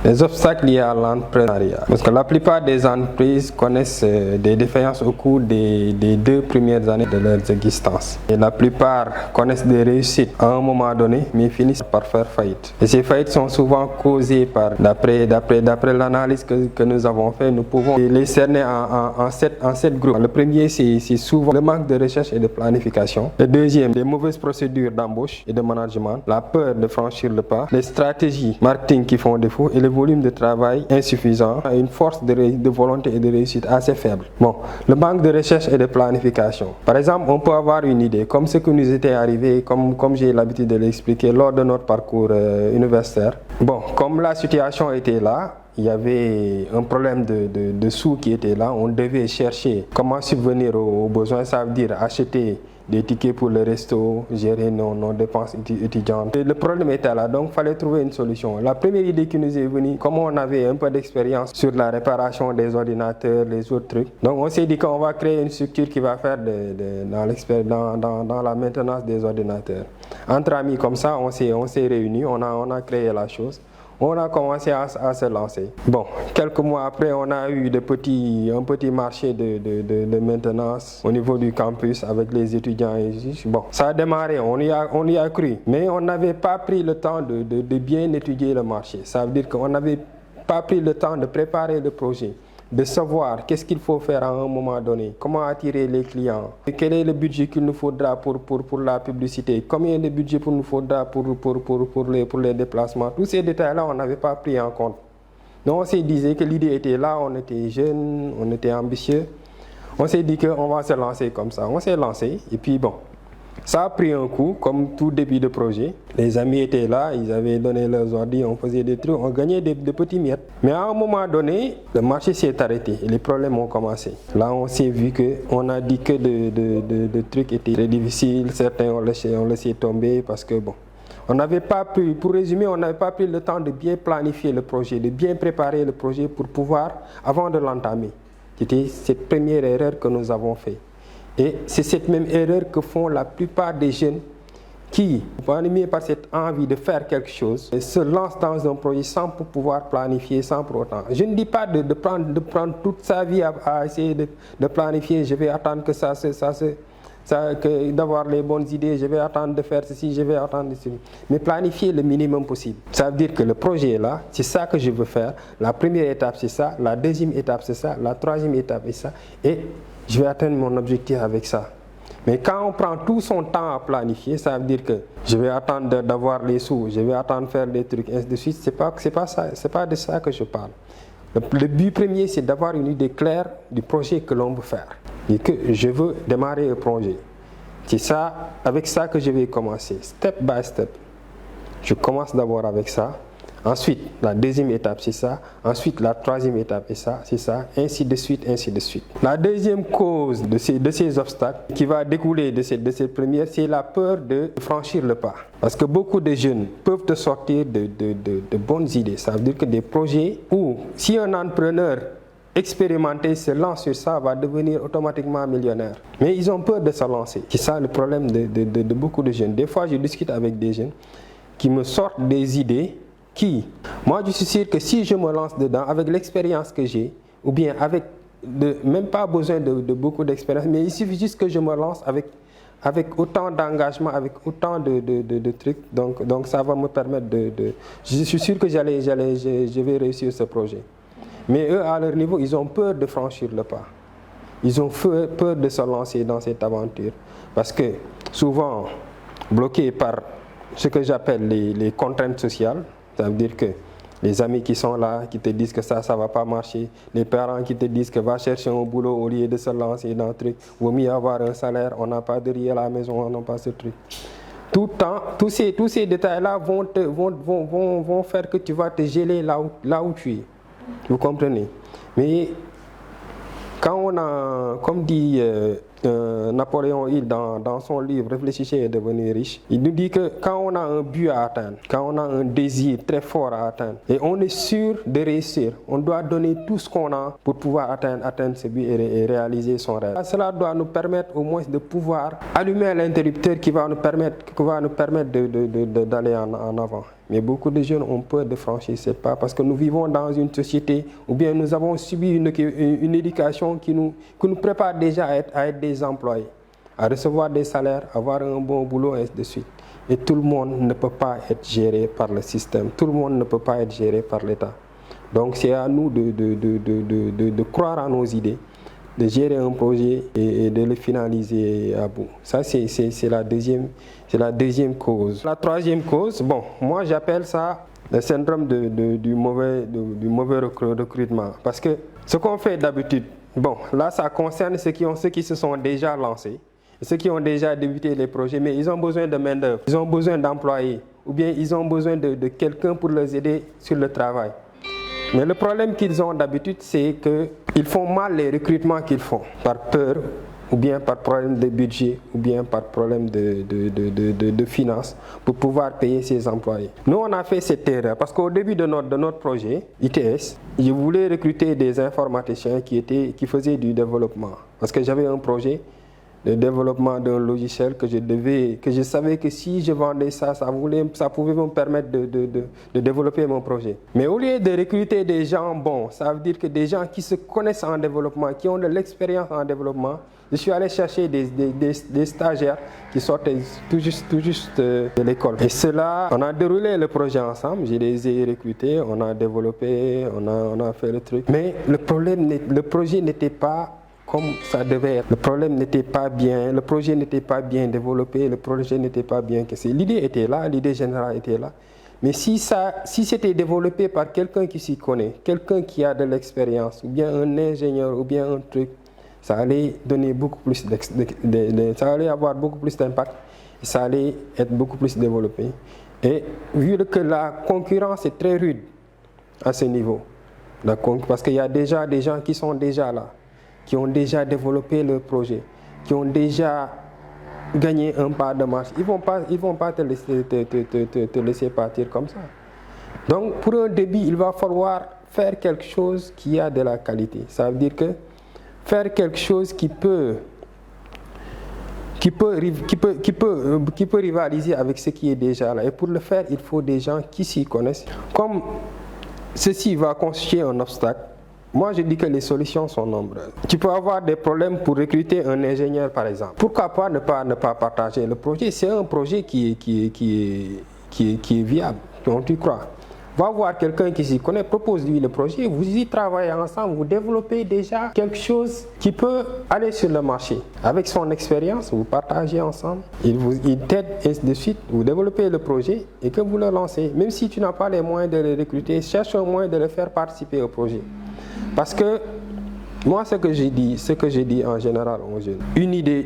Les obstacles liés à l'entrepreneuriat. Parce que la plupart des entreprises connaissent des défaillances au cours des 2 premières années de leur existence. Et la plupart connaissent des réussites à un moment donné, mais finissent par faire faillite. Et ces faillites sont souvent causées par, d'après l'analyse que nous avons fait, nous pouvons les cerner en 7 groupes. Le premier, c'est souvent le manque de recherche et de planification. Le deuxième, les mauvaises procédures d'embauche et de management. La peur de franchir le pas. Les stratégies marketing qui font défaut et le volume de travail insuffisant, une force de volonté et de réussite assez faible. Bon, le manque de recherche et de planification. Par exemple, on peut avoir une idée, comme ce que nous était arrivé, comme j'ai l'habitude de l'expliquer lors de notre parcours universitaire. Bon, comme la situation était là, il y avait un problème de sous qui était là, on devait chercher comment subvenir aux besoins, ça veut dire acheter des tickets pour le resto, gérer nos dépenses étudiantes. Et le problème était là, donc il fallait trouver une solution. La première idée qui nous est venue, comme on avait un peu d'expérience sur la réparation des ordinateurs, les autres trucs, donc on s'est dit qu'on va créer une structure qui va faire dans la maintenance des ordinateurs. Entre amis comme ça, on s'est réunis, on a créé la chose. On a commencé à se lancer. Bon, quelques mois après, on a eu un petit marché de maintenance au niveau du campus avec les étudiants. Bon, ça a démarré, on y a cru. Mais on n'avait pas pris le temps de bien étudier le marché. Ça veut dire qu'on n'avait pas pris le temps de préparer le projet, de savoir qu'est-ce qu'il faut faire à un moment donné, comment attirer les clients, quel est le budget qu'il nous faudra pour la publicité, combien de budget nous faudra pour les déplacements. Tous ces détails-là, on n'avait pas pris en compte. Donc on s'est dit que l'idée était là, on était jeunes, on était ambitieux. On s'est dit qu'on va se lancer comme ça. On s'est lancé et puis bon, ça a pris un coup, comme tout début de projet. Les amis étaient là, ils avaient donné leurs ordi, on faisait des trucs, on gagnait des petits miettes. Mais à un moment donné, le marché s'est arrêté et les problèmes ont commencé. Là, on s'est vu qu'on a dit que de trucs étaient très difficiles, certains ont laissé tomber parce que bon, on n'avait pas pu, pour résumer, on n'avait pas pris le temps de bien planifier le projet, de bien préparer le projet pour pouvoir, avant de l'entamer. C'était cette première erreur que nous avons faite. Et c'est cette même erreur que font la plupart des jeunes qui, animés par cette envie de faire quelque chose, se lancent dans un projet sans pouvoir planifier, sans pour autant. Je ne dis pas de prendre toute sa vie à essayer de planifier, je vais attendre que d'avoir les bonnes idées, je vais attendre de faire ceci, je vais attendre ceci. Mais planifier le minimum possible. Ça veut dire que le projet est là, c'est ça que je veux faire. La première étape, c'est ça. La deuxième étape, c'est ça. La troisième étape, c'est ça. Et je vais atteindre mon objectif avec ça. Mais quand on prend tout son temps à planifier, ça veut dire que je vais attendre d'avoir les sous, je vais attendre de faire des trucs, ainsi de suite. C'est pas de ça que je parle. Le but premier, c'est d'avoir une idée claire du projet que l'on veut faire. Et que je veux démarrer un projet. C'est ça, avec ça que je vais commencer, step by step. Je commence d'abord avec ça. Ensuite, la deuxième étape, c'est ça. Ensuite, la troisième étape, c'est ça. Ainsi de suite, ainsi de suite. La deuxième cause de ces obstacles qui va découler de cette première, c'est la peur de franchir le pas. Parce que beaucoup de jeunes peuvent te sortir de bonnes idées. Ça veut dire que des projets où, si un entrepreneur expérimenté se lance sur ça, va devenir automatiquement millionnaire. Mais ils ont peur de se lancer. C'est ça le problème de beaucoup de jeunes. Des fois, je discute avec des jeunes qui me sortent des idées moi je suis sûr que si je me lance dedans avec l'expérience que j'ai, ou bien avec même pas besoin de beaucoup d'expérience, mais il suffit juste que je me lance avec autant d'engagement, avec autant de trucs, donc ça va me permettre je suis sûr que je vais réussir ce projet. Mais eux, à leur niveau, ils ont peur de franchir le pas. Ils ont peur de se lancer dans cette aventure, parce que souvent bloqués par ce que j'appelle les contraintes sociales. Ça veut dire que les amis qui sont là, qui te disent que ça ne va pas marcher, les parents qui te disent que va chercher un boulot au lieu de se lancer dans un truc, vaut mieux avoir un salaire, on n'a pas de riz à la maison, on n'a pas ce truc. Tout le temps, tous ces détails-là vont faire que tu vas te geler là où tu es. Vous comprenez? Mais quand on a, comme dit Napoléon Hill, dans son livre Réfléchissez et devenez riche, il nous dit que quand on a un but à atteindre, quand on a un désir très fort à atteindre, et on est sûr de réussir, on doit donner tout ce qu'on a pour pouvoir atteindre ce but et réaliser son rêve. Cela doit nous permettre au moins de pouvoir allumer l'interrupteur qui va nous permettre d'aller en avant. Mais beaucoup de jeunes ont peur de franchir ce pas parce que nous vivons dans une société où bien nous avons subi une éducation qui nous prépare déjà à être des employés, à recevoir des salaires, avoir un bon boulot et ainsi de suite. Et tout le monde ne peut pas être géré par le système, tout le monde ne peut pas être géré par l'État. Donc c'est à nous de croire à nos idées, de gérer un projet et de le finaliser à bout. Ça, c'est la deuxième cause. La troisième cause, bon, moi j'appelle ça le syndrome du mauvais recrutement. Parce que ce qu'on fait d'habitude, bon, là ça concerne ceux qui se sont déjà lancés, ceux qui ont déjà débuté les projets, mais ils ont besoin de main-d'œuvre, ils ont besoin d'employés, ou bien ils ont besoin de quelqu'un pour les aider sur le travail. Mais le problème qu'ils ont d'habitude, c'est qu'ils font mal les recrutements qu'ils font, par peur, ou bien par problème de budget, ou bien par problème de finances, pour pouvoir payer ses employés. Nous, on a fait cette erreur, parce qu'au début de notre projet, ITS, je voulais recruter des informaticiens qui faisaient du développement. Parce que j'avais un projet de développement d'un logiciel que je savais que si je vendais ça pouvait me permettre de développer mon projet. Mais au lieu de recruter des gens bons, ça veut dire que des gens qui se connaissent en développement, qui ont de l'expérience en développement, je suis allé chercher des stagiaires qui sortaient tout juste de l'école. Et cela, on a déroulé le projet ensemble, je les ai recrutés, on a développé, on a fait le truc. Mais le projet n'était pas comme ça devait être. Le problème n'était pas bien, le projet n'était pas bien développé, le projet n'était pas bien cassé. L'idée était là, l'idée générale était là. Mais si c'était développé par quelqu'un qui s'y connaît, quelqu'un qui a de l'expérience, ou bien un ingénieur, ou bien un truc, ça allait donner beaucoup plus ça allait avoir beaucoup plus d'impact, et ça allait être beaucoup plus développé. Et vu que la concurrence est très rude à ce niveau, parce qu'il y a déjà des gens qui sont déjà là, qui ont déjà développé leur projet, qui ont déjà gagné un pas de marche, ils vont pas te laisser partir comme ça. Donc pour un début, il va falloir faire quelque chose qui a de la qualité. Ça veut dire que faire quelque chose qui peut rivaliser avec ce qui est déjà là. Et pour le faire, il faut des gens qui s'y connaissent. Comme ceci va constituer un obstacle, moi, je dis que les solutions sont nombreuses. Tu peux avoir des problèmes pour recruter un ingénieur, par exemple. Pourquoi pas ne pas partager le projet? C'est un projet qui est viable, donc tu crois. Va voir quelqu'un qui s'y connaît, propose-lui le projet, vous y travaillez ensemble, vous développez déjà quelque chose qui peut aller sur le marché. Avec son expérience, vous partagez ensemble, il t'aide, et ainsi de suite, vous développez le projet et que vous le lancez. Même si tu n'as pas les moyens de le recruter, cherche un moyen de le faire participer au projet. Parce que moi, ce que j'ai dit en général aux jeunes, une idée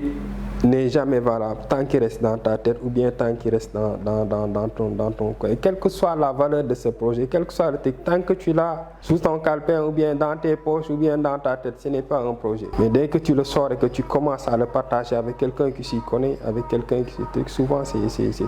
n'est jamais valable tant qu'il reste dans ta tête ou bien tant qu'il reste dans ton coin. Et quelle que soit la valeur de ce projet, quel que soit le truc, tant que tu l'as sous ton calepin ou bien dans tes poches ou bien dans ta tête, ce n'est pas un projet. Mais dès que tu le sors et que tu commences à le partager avec quelqu'un qui s'y connaît, avec quelqu'un qui s'y truc, souvent c'est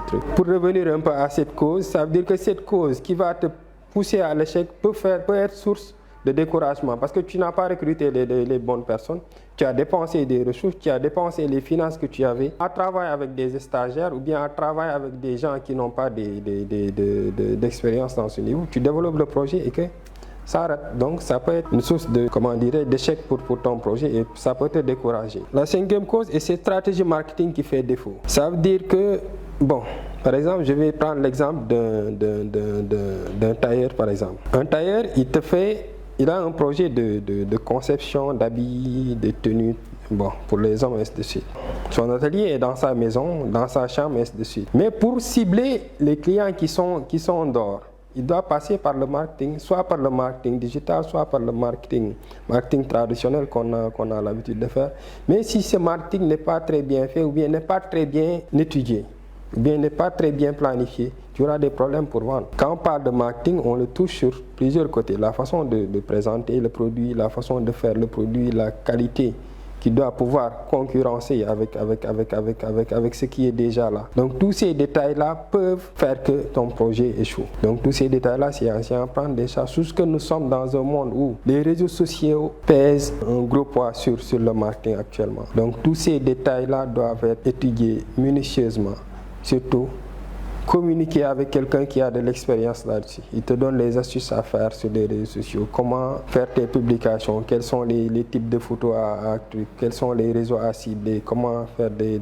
truc. Pour revenir un peu à cette cause, ça veut dire que cette cause qui va te pousser à l'échec peut être source de découragement parce que tu n'as pas recruté les bonnes personnes, tu as dépensé des ressources, tu as dépensé les finances que tu avais à travailler avec des stagiaires ou bien à travailler avec des gens qui n'ont pas d'expérience dans ce niveau. Tu développes le projet et que ça arrête. Donc ça peut être une source d'échec pour ton projet et ça peut te décourager. La cinquième cause est cette stratégie marketing qui fait défaut. Ça veut dire que, bon, par exemple, je vais prendre l'exemple d'un tailleur par exemple. Un tailleur, il a un projet de conception d'habits, de tenues, bon, pour les hommes, et ainsi de suite. Son atelier est dans sa maison, dans sa chambre, et ainsi de suite. Mais pour cibler les clients qui sont dehors, il doit passer par le marketing, soit par le marketing digital, soit par le marketing traditionnel qu'on a l'habitude de faire. Mais si ce marketing n'est pas très bien fait ou bien n'est pas très bien étudié, ou bien n'est pas très bien planifié, tu auras des problèmes pour vendre. Quand on parle de marketing, on le touche sur plusieurs côtés. La façon de présenter le produit, la façon de faire le produit, la qualité qui doit pouvoir concurrencer avec ce qui est déjà là. Donc tous ces détails-là peuvent faire que ton projet échoue. Donc tous ces détails-là, c'est à prendre des charges. Tout ce que nous sommes dans un monde où les réseaux sociaux pèsent un gros poids sur le marketing actuellement. Donc tous ces détails-là doivent être étudiés minutieusement. Surtout, communiquer avec quelqu'un qui a de l'expérience là-dessus. Il te donne les astuces à faire sur les réseaux sociaux. Comment faire tes publications, quels sont les types de photos à trucs, quels sont les réseaux à cibler, comment faire des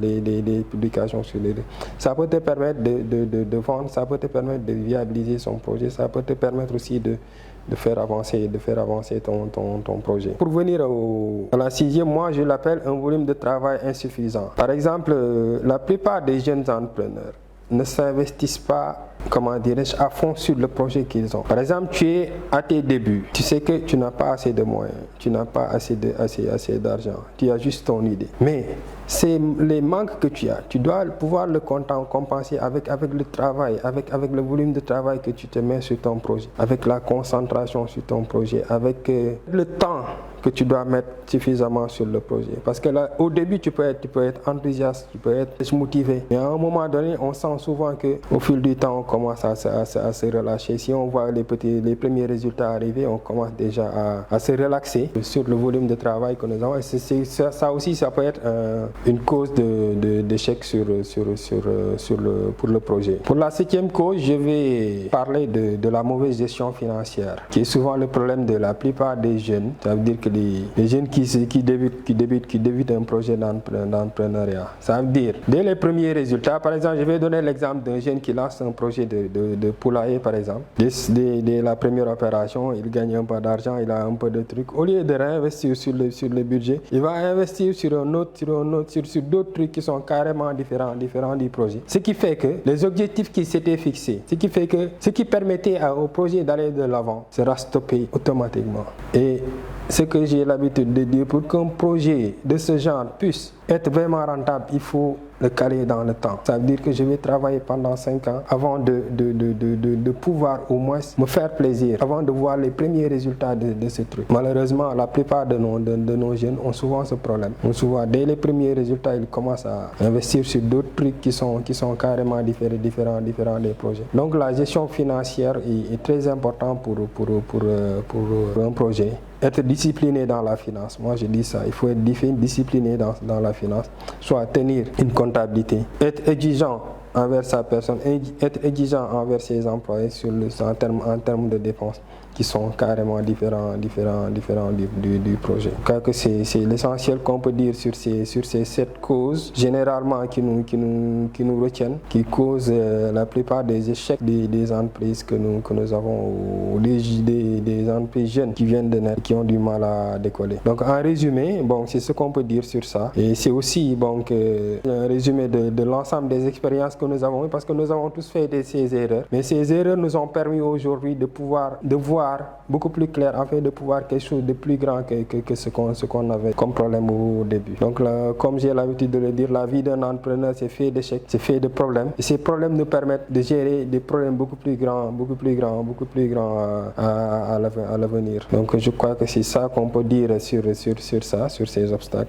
publications sur les réseaux. Ça peut te permettre de vendre, ça peut te permettre de viabiliser son projet, ça peut te permettre aussi de faire avancer ton projet. Pour venir à la sixième, moi je l'appelle un volume de travail insuffisant. Par exemple, la plupart des jeunes entrepreneurs ne s'investissent pas, comment dirais-je, à fond sur le projet qu'ils ont. Par exemple, tu es à tes débuts, tu sais que tu n'as pas assez de moyens, tu n'as pas assez d'argent, tu as juste ton idée. Mais c'est les manques que tu as, tu dois pouvoir le compenser avec le travail, avec le volume de travail que tu te mets sur ton projet, avec la concentration sur ton projet, avec le temps que tu dois mettre suffisamment sur le projet. Parce que là, au début, tu peux être enthousiaste, tu peux être motivé. Mais à un moment donné, on sent souvent qu'au fil du temps, on commence à se relâcher. Si on voit les premiers résultats arriver, on commence déjà à se relaxer sur le volume de travail que nous avons. Et ça aussi, ça peut être une cause d'échec pour le projet. Pour la septième cause, je vais parler de la mauvaise gestion financière, qui est souvent le problème de la plupart des jeunes. Ça veut dire que les jeunes qui débutent un projet d'entrepreneuriat. Ça veut dire, dès les premiers résultats, par exemple, je vais donner l'exemple d'un jeune qui lance un projet de poulailler, par exemple. Dès la première opération, il gagne un peu d'argent, il a un peu de trucs. Au lieu de réinvestir sur le budget, il va investir sur d'autres trucs qui sont carrément différents du projet. Ce qui fait que les objectifs qui s'étaient fixés, ce qui permettait au projet d'aller de l'avant, sera stoppé automatiquement. Et ce que j'ai l'habitude de dire, pour qu'un projet de ce genre puisse être vraiment rentable, il faut le caler dans le temps. Ça veut dire que je vais travailler pendant 5 ans avant de pouvoir au moins me faire plaisir, avant de voir les premiers résultats de ce truc. Malheureusement, la plupart de nos jeunes ont souvent ce problème. Dès les premiers résultats, ils commencent à investir sur d'autres trucs qui sont carrément différents des projets. Donc la gestion financière est très importante pour un projet. Être discipliné dans la finance, moi je dis ça, il faut être discipliné dans la finance, soit tenir une comptabilité, être exigeant envers sa personne, être exigeant envers ses employés en termes de dépenses qui sont carrément différents du projet. Je crois que c'est l'essentiel qu'on peut dire sur ces 7 causes, généralement qui nous retiennent, qui causent la plupart des échecs des entreprises que nous avons, ou des entreprises jeunes qui viennent de naître, qui ont du mal à décoller. Donc en résumé, c'est ce qu'on peut dire sur ça. Et c'est aussi un résumé de l'ensemble des expériences que nous avons eues, parce que nous avons tous fait ces erreurs. Mais ces erreurs nous ont permis aujourd'hui de voir beaucoup plus clair, afin de pouvoir quelque chose de plus grand que ce qu'on avait comme problème au début. Donc là, comme j'ai l'habitude de le dire, la vie d'un entrepreneur, c'est fait d'échecs, c'est fait de problèmes. Et ces problèmes nous permettent de gérer des problèmes beaucoup plus grands à l'avenir. Donc je crois que c'est ça qu'on peut dire sur ces obstacles.